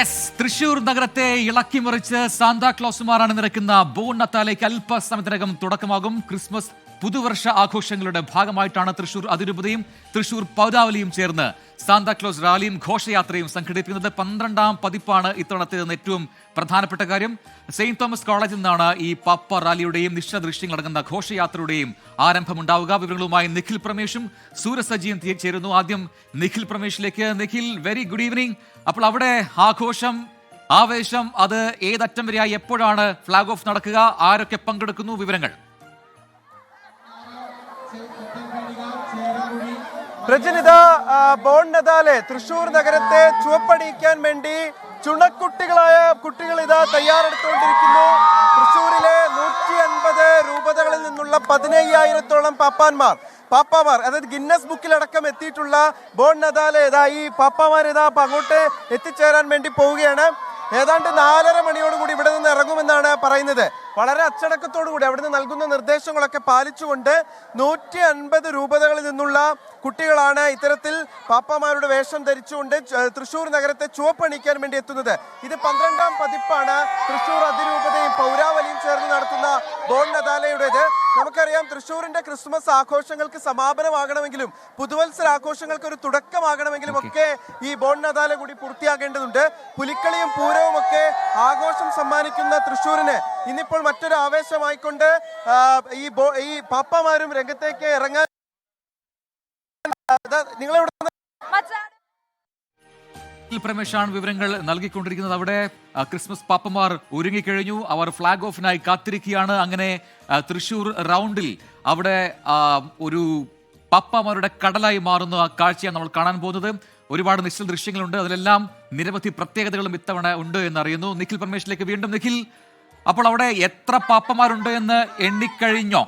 തൃശൂർ നഗരത്തെ ഇളക്കിമറിച്ച് സാന്താക്ലോസുമാരാണ് നിരക്കുന്ന ബോൺ നത്താലേക്ക് അല്പസമയത്തിനകം തുടക്കമാകും. ക്രിസ്മസ് പുതുവർഷ ആഘോഷങ്ങളുടെ ഭാഗമായിട്ടാണ് തൃശൂർ അതിരൂപതയും തൃശൂർ പൗരാവലിയും ചേർന്ന് സാന്താക്ലോസ് റാലിയും ഘോഷയാത്രയും സംഘടിപ്പിക്കുന്നത്. 12ാം പതിപ്പാണ് ഇത്തവണത്തേതെന്ന് ഏറ്റവും പ്രധാനപ്പെട്ട കാര്യം. സെയിന്റ് തോമസ് കോളേജിൽ നിന്നാണ് ഈ പാപ്പ റാലിയുടെയും നിശ്ചല ദൃശ്യങ്ങളടങ്ങുന്ന ഘോഷയാത്രയുടെയും ആരംഭമുണ്ടാവുക. വിവരങ്ങളുമായി നിഖിൽ പ്രമേഷും സൂരസജിയും ചേരുന്നു. ആദ്യം നിഖിൽ പ്രമേഷിലേക്ക്. Nikhil, very good evening. അപ്പോൾ അവിടെ ആഘോഷം, ആവേശം, അത് ഏതറ്റം വരെയായി? എപ്പോഴാണ് ഫ്ലാഗ് ഓഫ് നടക്കുക? ആരൊക്കെ പങ്കെടുക്കുന്നു? വിവരങ്ങൾ. രജനിത, ബോൺ നതാലെ തൃശൂർ നഗരത്തെ ചുവപ്പടിയിക്കാൻ വേണ്ടി ചുണക്കുട്ടികളായ കുട്ടികൾ ഇതാ തയ്യാറെടുത്തുകൊണ്ടിരിക്കുന്നു. തൃശൂരിലെ 150 രൂപതകളിൽ നിന്നുള്ള 15,000-ഓളം പാപ്പാമാർ അതായത് ഗിന്നസ് ബുക്കിലടക്കം എത്തിയിട്ടുള്ള ബോൺ നതാലെ ഇതാ ഈ പാപ്പാമാർ ഇതാ അങ്ങോട്ട് എത്തിച്ചേരാൻ വേണ്ടി പോവുകയാണ്. ഏതാണ്ട് 4:30 മണിയോടുകൂടി ഇവിടെ നിന്ന് ഇറങ്ങുമെന്നാണ് പറയുന്നത്. വളരെ അച്ചടക്കത്തോടുകൂടി അവിടുന്ന് നൽകുന്ന നിർദ്ദേശങ്ങളൊക്കെ പാലിച്ചുകൊണ്ട് 150 രൂപതകളിൽ നിന്നുള്ള കുട്ടികളാണ് ഇത്തരത്തിൽ പാപ്പാമാരുടെ വേഷം ധരിച്ചുകൊണ്ട് തൃശൂർ നഗരത്തെ ചുവപ്പണിക്കാൻ വേണ്ടി എത്തുന്നത്. ഇത് 12ാം പതിപ്പാണ് തൃശൂർ അതിരൂപതയും പൗരാവലിയും ചേർന്ന് നടത്തുന്ന ബോൺ നതാലയുടേത്. നമുക്കറിയാം, തൃശൂരിന്റെ ക്രിസ്മസ് ആഘോഷങ്ങൾക്ക് സമാപനമാകണമെങ്കിലും പുതുവത്സര ആഘോഷങ്ങൾക്ക് ഒരു തുടക്കമാകണമെങ്കിലും ഒക്കെ ഈ ബോൺ നതാല കൂടി പൂർത്തിയാകേണ്ടതുണ്ട്. പുലിക്കളിയും പൂരവും ഒക്കെ ആഘോഷം സമ്മാനിക്കുന്ന തൃശൂരിന് ഇന്നിപ്പോൾ മറ്റൊരു ആവേശമായിക്കൊണ്ട് ഈ പാപ്പാമാരും രംഗത്തേക്ക് ഇറങ്ങാൻ നിങ്ങളെവിടെ പ്രമേഷാണ് വിവരങ്ങൾ നൽകിക്കൊണ്ടിരിക്കുന്നത്. അവിടെ ക്രിസ്മസ് പാപ്പമാർ ഒരുങ്ങിക്കഴിഞ്ഞു. അവർ ഫ്ലാഗ് ഓഫിനായി കാത്തിരിക്കുകയാണ്. അങ്ങനെ തൃശൂർ റൗണ്ടിൽ അവിടെ ഒരു പാപ്പമാരുടെ കടലായി മാറുന്ന കാഴ്ചയാണ് നമ്മൾ കാണാൻ പോകുന്നത്. ഒരുപാട് നിശ്ചല ദൃശ്യങ്ങളുണ്ട്. അതിലെല്ലാം നിരവധി പ്രത്യേകതകളും ഇത്തവണ ഉണ്ട് എന്നറിയുന്നു. നിഖിൽ പ്രമേഷിലേക്ക് വീണ്ടും. നിഖിൽ, അപ്പോൾ അവിടെ എത്ര പാപ്പമാരുണ്ട് എന്ന് എണ്ണിക്കഴിഞ്ഞോ?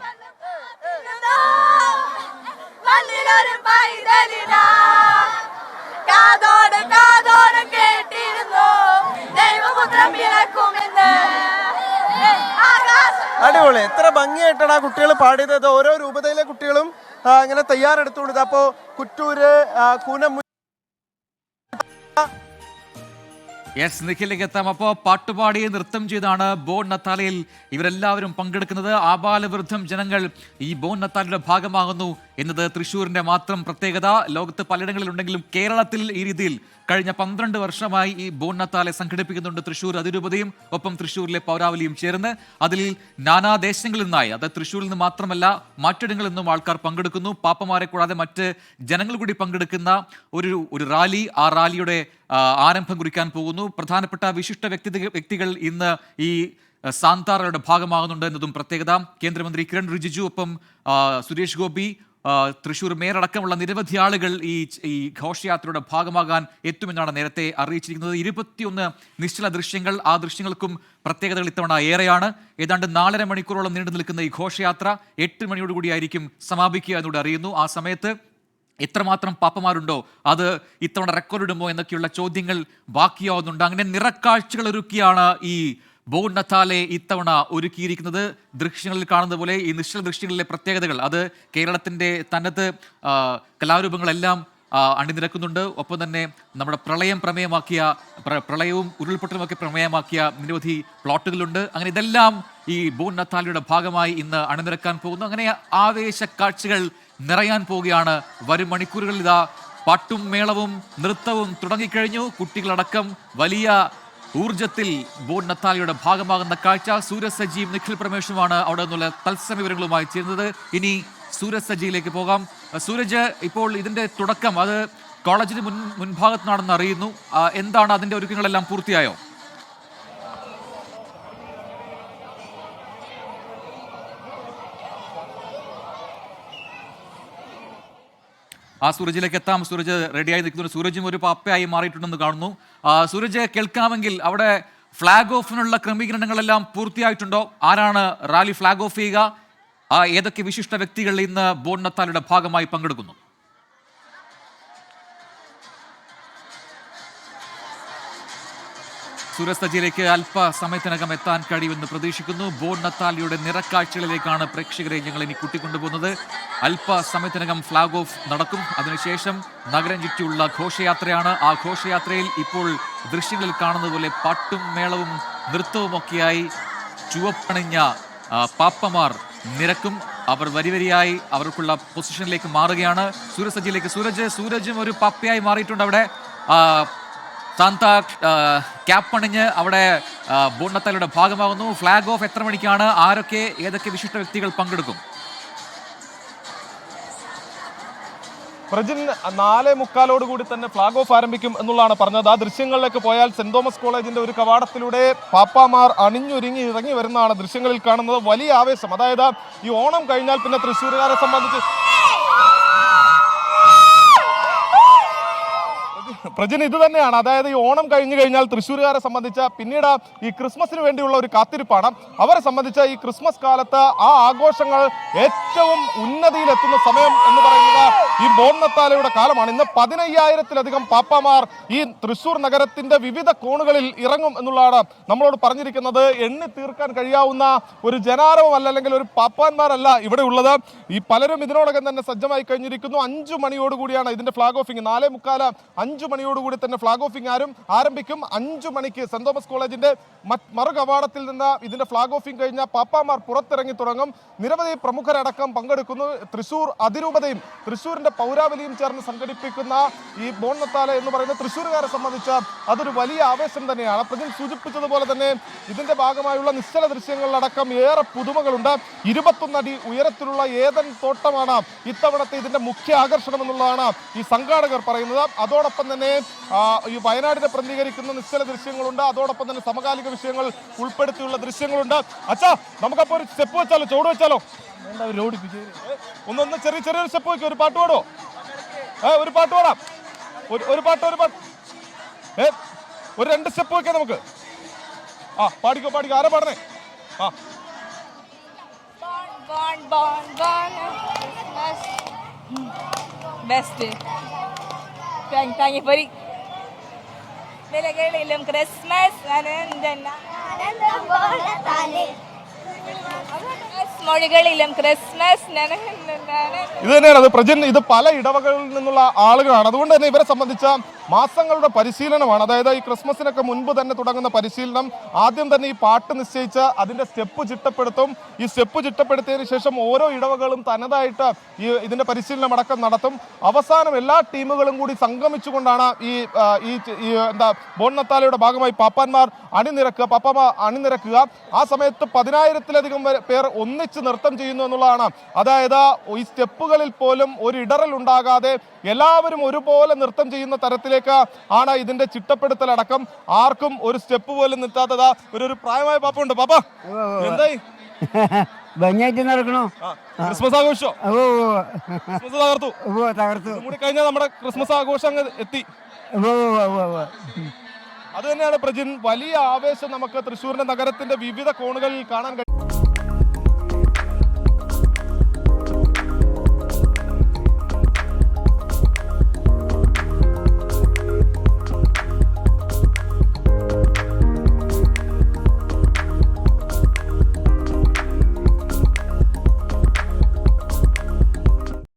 അടിപൊളി, എത്ര ഭംഗിയായിട്ടാണ് ആ കുട്ടികൾ പാടിയത്. ഓരോ രൂപതയിലെ കുട്ടികളും ഇങ്ങനെ തയ്യാറെടുത്തുകൊണ്ടത്. അപ്പോ കുറ്റൂര്, കൂനം, നിഖിലേക്ക് എത്താം. അപ്പോൾ പാട്ടുപാടി നൃത്തം ചെയ്താണ് ബോൺ നത്താലയിൽ ഇവരെല്ലാവരും പങ്കെടുക്കുന്നത്. ആബാലവൃദ്ധം ജനങ്ങൾ ഈ ബോൺ നത്താലയുടെ ഭാഗമാകുന്നു എന്നത് തൃശ്ശൂരിന്റെ മാത്രം പ്രത്യേകത. ലോകത്ത് പലയിടങ്ങളിലുണ്ടെങ്കിലും കേരളത്തിൽ ഈ രീതിയിൽ കഴിഞ്ഞ 12 വർഷമായി ഈ ബോൺ നത്താലെ സംഘടിപ്പിക്കുന്നുണ്ട് തൃശ്ശൂർ അതിരൂപതയും ഒപ്പം തൃശ്ശൂരിലെ പൗരാവലിയും ചേർന്ന്. അതിൽ നാനാദേശങ്ങളിൽ നിന്നായി, അത് തൃശ്ശൂരിൽ നിന്ന് മാത്രമല്ല മറ്റിടങ്ങളിൽ നിന്നും ആൾക്കാർ പങ്കെടുക്കുന്നു. പാപ്പമാരെ കൂടാതെ മറ്റ് ജനങ്ങൾ കൂടി പങ്കെടുക്കുന്ന ഒരു റാലി, ആ റാലിയുടെ ആരംഭം കുറിക്കാൻ പോകുന്നു. പ്രധാനപ്പെട്ട വിശിഷ്ട വ്യക്തികൾ ഇന്ന് ഈ സാന്താറയുടെ ഭാഗമാകുന്നുണ്ട് എന്നതും പ്രത്യേകത. കേന്ദ്രമന്ത്രി കിരൺ റിജിജു, ഒപ്പം സുരേഷ് ഗോപി, തൃശ്ശൂർ മേയർ അടക്കമുള്ള നിരവധി ആളുകൾ ഈ ഘോഷയാത്രയുടെ ഭാഗമാകാൻ എത്തുമെന്നാണ് നേരത്തെ അറിയിച്ചിരിക്കുന്നത്. 21 നിശ്ചല ദൃശ്യങ്ങൾ, ആ ദൃശ്യങ്ങൾക്കും പ്രത്യേകതകൾ ഇത്തവണ ഏറെയാണ്. ഏതാണ്ട് 4.5 മണിക്കൂറോളം നീണ്ടു നിൽക്കുന്ന ഈ ഘോഷയാത്ര 8 മണിയോടുകൂടിയായിരിക്കും സമാപിക്കുക എന്നോട് അറിയുന്നു. ആ സമയത്ത് എത്രമാത്രം പാപ്പമാരുണ്ടോ അത് ഇത്തവണ റെക്കോർഡിടുമോ എന്നൊക്കെയുള്ള ചോദ്യങ്ങൾ ബാക്കിയാവുന്നുണ്ട്. അങ്ങനെ നിറക്കാഴ്ചകൾ ഒരുക്കിയാണ് ഈ ബോൺ നത്താലെ ഇത്തവണ ഒരുക്കിയിരിക്കുന്നത്. ദൃശ്യങ്ങളിൽ കാണുന്ന പോലെ ഈ നിശ്ചല ദൃശ്യങ്ങളിലെ പ്രത്യേകതകൾ, അത് കേരളത്തിൻ്റെ തനത് കലാരൂപങ്ങളെല്ലാം അണിനിരക്കുന്നുണ്ട്. ഒപ്പം തന്നെ നമ്മുടെ പ്രളയവും ഉരുൾപൊട്ടലുമൊക്കെ പ്രമേയമാക്കിയ നിരവധി പ്ലോട്ടുകളുണ്ട്. അങ്ങനെ ഇതെല്ലാം ഈ ബോൺ നത്താലയുടെ ഭാഗമായി ഇന്ന് അണിനിരക്കാൻ പോകുന്നു. അങ്ങനെ ആവേശ കാഴ്ചകൾ നിറയാൻ പോവുകയാണ്. വരും മണിക്കൂറുകളിൽ ഇതാ പാട്ടും മേളവും നൃത്തവും തുടങ്ങിക്കഴിഞ്ഞു. കുട്ടികളടക്കം വലിയ ഊർജത്തിൽ ബോൺ നത്താലയുടെ ഭാഗമാകുന്ന കാഴ്ച. സൂരജ് സജിയും നിഖിൽ പ്രമേഷുമാണ് അവിടെ നിന്നുള്ള തത്സമയ വിവരങ്ങളുമായി ചേരുന്നത്. ഇനി സൂരജ് സജിയിലേക്ക് പോകാം. സൂരജ്, ഇപ്പോൾ ഇതിന്റെ തുടക്കം അത് കോളേജിന് മുൻഭാഗത്ത് നടന്ന് അറിയുന്നു. എന്താണ് അതിന്റെ ഒരുക്കങ്ങളെല്ലാം പൂർത്തിയായോ? സൂരജിലേക്ക് എത്താം. സൂരജ് റെഡിയായി നിൽക്കുന്നു. സൂരജും ഒരു പാപ്പയായി മാറിയിട്ടുണ്ടെന്ന് കാണുന്നു. സൂരജ്, കേൾക്കാമെങ്കിൽ അവിടെ ഫ്ലാഗ് ഓഫിനുള്ള ക്രമീകരണങ്ങളെല്ലാം പൂർത്തിയായിട്ടുണ്ടോ? ആരാണ് റാലി ഫ്ലാഗ് ഓഫ് ചെയ്യുക? ഏതൊക്കെ വിശിഷ്ട വ്യക്തികൾ ഇന്ന് ബോൺ നത്താലയുടെ ഭാഗമായി പങ്കെടുക്കുന്നു? സൂരജ് സജിയിലേക്ക് അല്പസമയത്തിനകം എത്താൻ കഴിയുമെന്ന് പ്രതീക്ഷിക്കുന്നു. ബോൺ നത്താലിയുടെ നിറക്കാഴ്ചകളിലേക്കാണ് പ്രേക്ഷകരെ ഞങ്ങൾ ഇനി കൂട്ടിക്കൊണ്ടുപോകുന്നത്. അല്പസമയത്തിനകം ഫ്ലാഗ് ഓഫ് നടക്കും. അതിനുശേഷം നഗരം ചുറ്റിയുള്ള ഘോഷയാത്രയാണ്. ആ ഘോഷയാത്രയിൽ ഇപ്പോൾ ദൃശ്യങ്ങളിൽ കാണുന്നത് പോലെ പാട്ടും മേളവും നൃത്തവുമൊക്കെയായി ചുവപ്പണിഞ്ഞ പാപ്പമാർ നിരക്കും. അവർ വരിവരിയായി അവർക്കുള്ള പൊസിഷനിലേക്ക് മാറുകയാണ്. സൂരജ് സജിയിലേക്ക് സൂരജും ഒരു പാപ്പയായി മാറിയിട്ടുണ്ട്. അവിടെ സാന്ത ക്യാപ്പ് അണിഞ്ഞ് അവിടെ ബോൺ നത്താലിയുടെ ഭാഗമാകുന്നു. ഫ്ലാഗ് ഓഫ് എത്ര മണിക്കാണ്? ആരൊക്കെ ഏതൊക്കെ വിശിഷ്ട വ്യക്തികൾ പങ്കെടുക്കും? പ്രജിൻ 4:45 കൂടി തന്നെ ഫ്ലാഗ് ഓഫ് ആരംഭിക്കും എന്നുള്ളതാണ് പറഞ്ഞത്. ആ ദൃശ്യങ്ങളിലേക്ക് പോയാൽ സെന്റ് തോമസ് കോളേജിന്റെ ഒരു കവാടത്തിലൂടെ പാപ്പാമാർ അണിഞ്ഞൊരുങ്ങി ഇറങ്ങി വരുന്നതാണ് ദൃശ്യങ്ങളിൽ കാണുന്നത്. വലിയ ആവേശം. അതായത് ഈ ഓണം കഴിഞ്ഞാൽ പിന്നെ തൃശ്ശൂരുകാരെ സംബന്ധിച്ച് പ്രജിൻ ഇത് തന്നെയാണ്. അതായത് ഈ ഓണം കഴിഞ്ഞു കഴിഞ്ഞാൽ തൃശ്ശൂരുകാരെ സംബന്ധിച്ച പിന്നീട് ഈ ക്രിസ്മസിന് വേണ്ടിയുള്ള ഒരു കാത്തിരിപ്പാണ്. അവരെ സംബന്ധിച്ച ഈ ക്രിസ്മസ് കാലത്ത് ആ ആഘോഷങ്ങൾ ഏറ്റവും ഉന്നതിയിലെത്തുന്ന സമയം എന്ന് പറയുന്നത് ഈ ബോൺ നത്താലയുടെ കാലമാണ്. ഇന്ന് 15,000-ലധികം പാപ്പാമാർ ഈ തൃശ്ശൂർ നഗരത്തിന്റെ വിവിധ കോണുകളിൽ ഇറങ്ങും എന്നുള്ളതാണ് നമ്മളോട് പറഞ്ഞിരിക്കുന്നത്. എണ്ണി തീർക്കാൻ കഴിയാവുന്ന ഒരു ജനാരവമല്ല, അല്ലെങ്കിൽ ഒരു പാപ്പാന്മാരല്ല ഇവിടെ ഉള്ളത്. ഈ പലരും ഇതിനോടകം തന്നെ സജ്ജമായി കഴിഞ്ഞിരിക്കുന്നു. 5 മണിയോടുകൂടിയാണ് ഇതിന്റെ ഫ്ലാഗ് ഓഫിംഗ്. 4:45 5 മണിയോടുകൂടി തന്നെ ഫ്ലാഗ് ഓഫിംഗ് ആരംഭിക്കും. 5 മണിക്ക് സെന്റ് തോമസ് കോളേജിന്റെ മറു കവാടത്തിൽ നിന്ന് ഇതിന്റെ ഫ്ലാഗ് ഓഫിംഗ് കഴിഞ്ഞ പാപ്പാമാർ പുറത്തിറങ്ങി തുടങ്ങും. നിരവധി പ്രമുഖരടക്കം പങ്കെടുക്കുന്നു. തൃശ്ശൂർ അതിരൂപതയും തൃശ്ശൂരിന്റെ പൗരാവലിയും ചേർന്ന് സംഘടിപ്പിക്കുന്ന ഈ ബോൺ നത്താല എന്ന് പറയുന്ന തൃശ്ശൂരുകാരെ സംബന്ധിച്ച് അതൊരു വലിയ ആവേശം തന്നെയാണ്. പ്രജിൻ സൂചിപ്പിച്ചതുപോലെ തന്നെ ഇതിന്റെ ഭാഗമായുള്ള നിശ്ചല ദൃശ്യങ്ങളിലടക്കം ഏറെ പുതുമകളുണ്ട്. 21 അടി ഉയരത്തിലുള്ള ഏതൻ തോട്ടമാണ് ഇത്തവണത്തെ ഇതിന്റെ മുഖ്യ ആകർഷണം എന്നുള്ളതാണ് ഈ സംഘാടകർ പറയുന്നത്. അതോടൊപ്പം തന്നെ ഈ വയനാടിനെ പ്രതിനിധീകരിക്കുന്ന നിശ്ചല ദൃശ്യങ്ങളുണ്ട്. അതോടൊപ്പം തന്നെ സമകാലിക വിഷയങ്ങൾ ഉൾപ്പെടുത്തിയുള്ള ദൃശ്യങ്ങളുണ്ട്. അച്ഛാ, നമുക്കപ്പോൾ ഒരു സ്റ്റെപ്പ് വെച്ചാലോ, ചുവട് വെച്ചാലോ? ഒന്ന് ചെറിയൊരു സ്റ്റെപ്പ് വെക്കും. ഒരു പാട്ട് പാടോ? ഒരു പാട്ട് പാടാം. ഒരു പാട്ട് ഒരു 2 സ്റ്റെപ്പ് വെക്കാം നമുക്ക്. പാടിക്കോ. ആരാ പാടണേ? ബെസ്റ്റ് താങ്ങിപ്പൊരി വിലകളിലും ക്രിസ്മസ് മൊഴികളിലും ക്രിസ്മസ്. ഇത് തന്നെയാണ് അത് പ്രജിൻ. ഇത് പല ഇടവകളിൽ നിന്നുള്ള ആളുകളാണ്. അതുകൊണ്ട് തന്നെ ഇവരെ സംബന്ധിച്ച മാസങ്ങളുടെ പരിശീലനമാണ്. അതായത് ഈ ക്രിസ്മസിനൊക്കെ മുൻപ് തന്നെ തുടങ്ങുന്ന പരിശീലനം. ആദ്യം തന്നെ ഈ പാട്ട് നിശ്ചയിച്ച് അതിന്റെ സ്റ്റെപ്പ് ചിട്ടപ്പെടുത്തും. ഈ സ്റ്റെപ്പ് ചിട്ടപ്പെടുത്തിയതിനു ശേഷം ഓരോ ഇടവകളും തനതായിട്ട് ഇതിന്റെ പരിശീലനം അടക്കം നടത്തും. അവസാനം എല്ലാ ടീമുകളും കൂടി സംഗമിച്ചുകൊണ്ടാണ് ഈ ബോൺ നത്താലയുടെ ഭാഗമായി പാപ്പാമാർ അണിനിരക്കുക. ആ സമയത്ത് 10,000-ലധികം പേർ ഒന്നിച്ച് നൃത്തം ചെയ്യുന്നു എന്നുള്ളതാണ്. അതായത് ഈ സ്റ്റെപ്പുകളിൽ പോലും ഒരു ഇടറൽ ഉണ്ടാകാതെ എല്ലാവരും ഒരുപോലെ നൃത്തം ചെയ്യുന്ന തരത്തിലേക്ക് ആണ് ഇതിന്റെ ചിട്ടപ്പെടുത്തലടക്കം. ആർക്കും ഒരു സ്റ്റെപ്പ് പോലും നിർത്താത്തതാ. ഒരു പ്രായമായ പാപ്പ ഉണ്ട്. പാപ്പ എന്തായി? ഭംഗിയായിട്ട് നടക്കണോ? ക്രിസ്മസ് ആഘോഷം തകർത്തു കൂടി കഴിഞ്ഞാൽ നമ്മുടെ ക്രിസ്മസ് ആഘോഷം അങ്ങ് എത്തി. അത് തന്നെയാണ് പ്രജിൻ. വലിയ ആവേശം നമുക്ക് തൃശ്ശൂരിന്റെ നഗരത്തിന്റെ വിവിധ കോണുകളിൽ കാണാൻ കഴിയും.